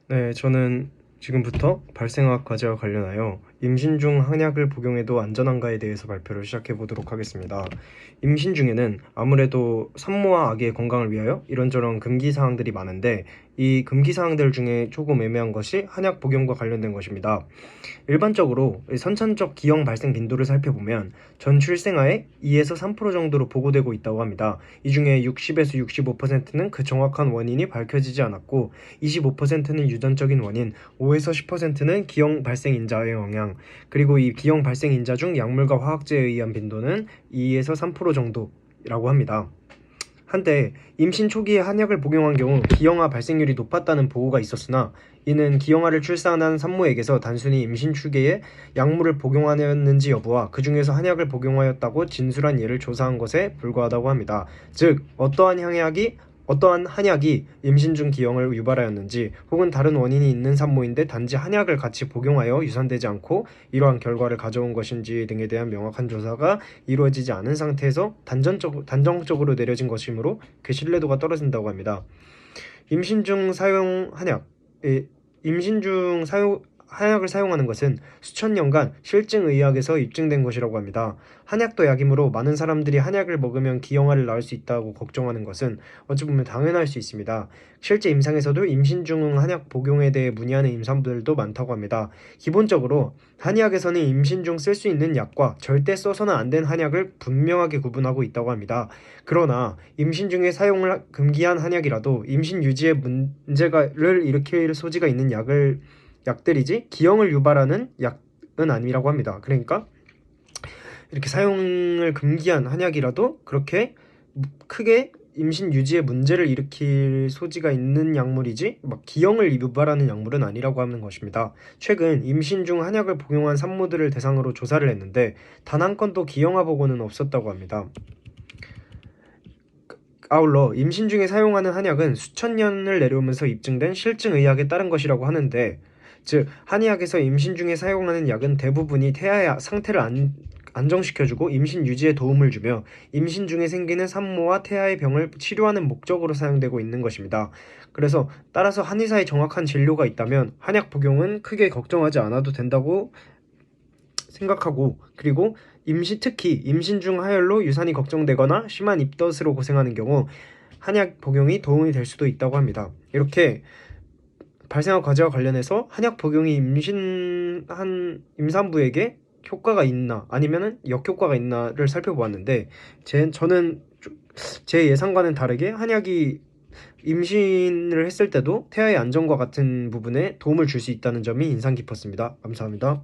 네, 저는 지금부터 발생학 과제와 관련하여 임신 중 한약을 복용해도 안전한가에 대해서 발표를 시작해 보도록 하겠습니다. 임신 중에는 아무래도 산모와 아기의 건강을 위하여 이런저런 금기 사항들이 많은데, 이 금기 사항들 중에 조금 애매한 것이 한약 복용과 관련된 것입니다. 일반적으로 선천적 기형 발생 빈도를 살펴보면 전 출생아의 2에서 3% 정도로 보고되고 있다고 합니다. 이 중에 60에서 65%는 그 정확한 원인이 밝혀지지 않았고, 25%는 유전적인 원인, 5에서 10%는 기형 발생 인자의 영향, 그리고 이 기형 발생 인자 중 약물과 화학제에 의한 빈도는 2에서 3% 정도라고 합니다. 한때 임신 초기에 한약을 복용한 경우 기형아 발생률이 높았다는 보고가 있었으나, 이는 기형아를 출산한 산모에게서 단순히 임신 초기에 약물을 복용하였는지 여부와 그 중에서 한약을 복용하였다고 진술한 예를 조사한 것에 불과하다고 합니다. 즉, 어떠한 한약이 임신 중 기형을 유발하였는지, 혹은 다른 원인이 있는 산모인데 단지 한약을 같이 복용하여 유산되지 않고 이러한 결과를 가져온 것인지 등에 대한 명확한 조사가 이루어지지 않은 상태에서 단정적으로 내려진 것이므로 그 신뢰도가 떨어진다고 합니다. 임신 중 사용 한약, 임신 중 한약을 사용하는 것은 수천 년간 실증의학에서 입증된 것이라고 합니다. 한약도 약이므로 많은 사람들이 한약을 먹으면 기형아를 낳을 수 있다고 걱정하는 것은 어찌 보면 당연할 수 있습니다. 실제 임상에서도 임신 중 한약 복용에 대해 문의하는 임산부들도 많다고 합니다. 기본적으로 한의학에서는 임신 중 쓸 수 있는 약과 절대 써서는 안 된 한약을 분명하게 구분하고 있다고 합니다. 그러나 임신 중에 사용을 금기한 한약이라도 임신 유지에 문제를 일으킬 소지가 있는 약들이지 기형을 유발하는 약은 아니라고 합니다. 그러니까 이렇게 사용을 금기한 한약이라도 그렇게 크게 임신 유지에 문제를 일으킬 소지가 있는 약물이지 기형을 유발하는 약물은 아니라고 하는 것입니다. 최근 임신 중 한약을 복용한 산모들을 대상으로 조사를 했는데 단 한 건도 기형아 보고는 없었다고 합니다. 아울러 임신 중에 사용하는 한약은 수천 년을 내려오면서 입증된 실증의학에 따른 것이라고 하는데, 즉 한의학에서 임신 중에 사용하는 약은 대부분이 태아의 상태를 안정시켜주고 임신 유지에 도움을 주며 임신 중에 생기는 산모와 태아의 병을 치료하는 목적으로 사용되고 있는 것입니다. 그래서 따라서 한의사의 정확한 진료가 있다면 한약 복용은 크게 걱정하지 않아도 된다고 생각하고, 그리고 특히 임신 중 하열로 유산이 걱정되거나 심한 입덧으로 고생하는 경우 한약 복용이 도움이 될 수도 있다고 합니다. 이렇게 발생학 과제와 관련해서 한약 복용이 임신한 임산부에게 효과가 있나 아니면은 역효과가 있나를 살펴보았는데, 저는 제 예상과는 다르게 한약이 임신을 했을 때도 태아의 안정과 같은 부분에 도움을 줄 수 있다는 점이 인상 깊었습니다. 감사합니다.